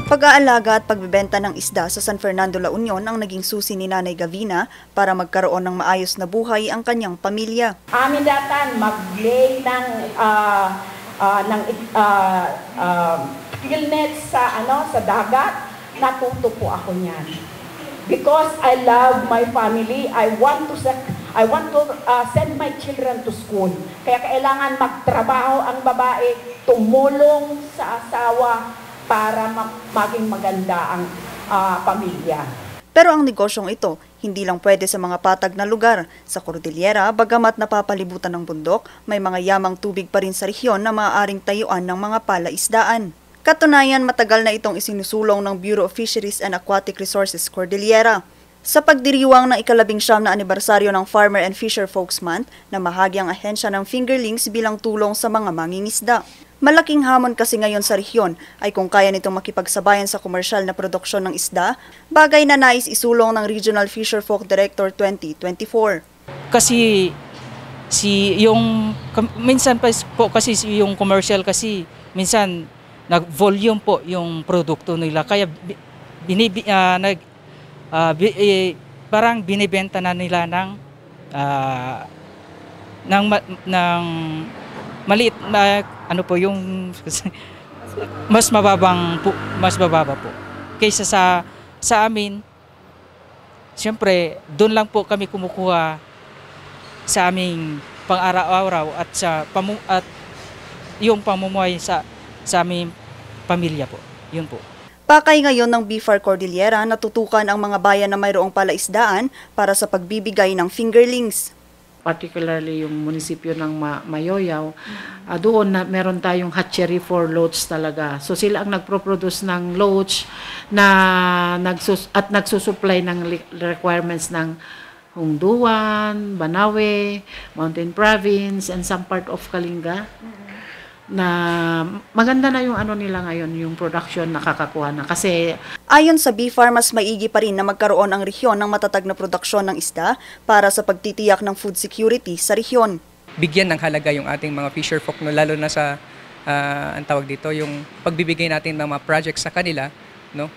Pag-aalaga at pagbebenta ng isda sa San Fernando, La Union ang naging susi ni Nanay Gavina para magkaroon ng maayos na buhay ang kanyang pamilya. Amin datan mag-lay ng gill net sa dagat. Natuto po ako niyan. Because I love my family, I want to send my children to school. Kaya kailangan magtrabaho ang babae, tumulong sa asawa para maging maganda ang pamilya. Pero ang negosyong ito, hindi lang pwede sa mga patag na lugar. Sa Cordillera, bagamat napapalibutan ng bundok, may mga yamang tubig pa rin sa rehiyon na maaaring tayuan ng mga palaisdaan. Katunayan, matagal na itong isinusulong ng Bureau of Fisheries and Aquatic Resources Cordillera. Sa pagdiriwang ng ika-19 na anibersaryo ng Farmer and Fisher Folks Month, na mahagi ang ahensya ng fingerlings bilang tulong sa mga mangingisda. Malaking hamon kasi ngayon sa rehiyon ay kung kaya nitong makipagsabayan sa komersyal na produksyon ng isda, bagay na nais isulong ng Regional Fisher Folk Director 2024. Kasi minsan po kasi yung commercial kasi minsan nag-volume po yung produkto nila kaya parang binibenta na nila ng maliit na yung mas mababa po kaysa sa amin. Siyempre doon lang po kami kumukuha sa aming pang-araw-araw at yung pamumuhay sa aming pamilya po. Yun po. Pakay ngayon ng BFAR Cordillera na tutukan ang mga bayan na mayroong palaisdaan para sa pagbibigay ng fingerlings. Particularly yung munisipyo ng Mayoyaw, doon na meron tayong hatchery for loach talaga. So sila ang nagpo-produce ng loach at nagsusupply ng requirements ng Hungduan, Banawe, Mountain Province, and some part of Kalinga. Na maganda na yung nila ngayon, yung production nakakakuha na. Kasi ayon sa BFAR, mas maigi pa rin na magkaroon ang rehiyon ng matatag na produksyon ng isda para sa pagtitiyak ng food security sa rehiyon. Bigyan ng halaga yung ating mga fisher folk, no, lalo na sa ang tawag dito, yung pagbibigay natin ng mga projects sa kanila, no?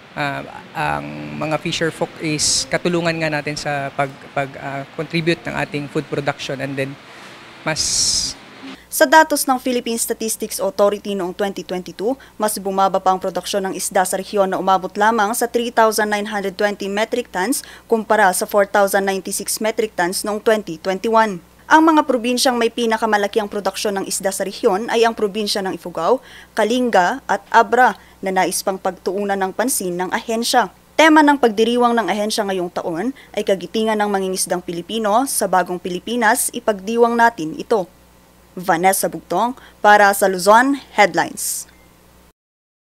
Ang mga fisher folk is katulungan nga natin sa pag-contribute ng ating food production, and then sa datos ng Philippine Statistics Authority noong 2022, mas bumaba pa ang produksyon ng isda sa rehiyon na umabot lamang sa 3,920 metric tons kumpara sa 4,096 metric tons noong 2021. Ang mga probinsyang may pinakamalaki ang produksyon ng isda sa rehiyon ay ang probinsya ng Ifugao, Kalinga at Abra na nais pang pagtuunan ng pansin ng ahensya. Tema ng pagdiriwang ng ahensya ngayong taon ay kagitingan ng mangingisdang Pilipino sa bagong Pilipinas, ipagdiwang natin ito. Vanessa Bugtong para sa Luzon Headlines.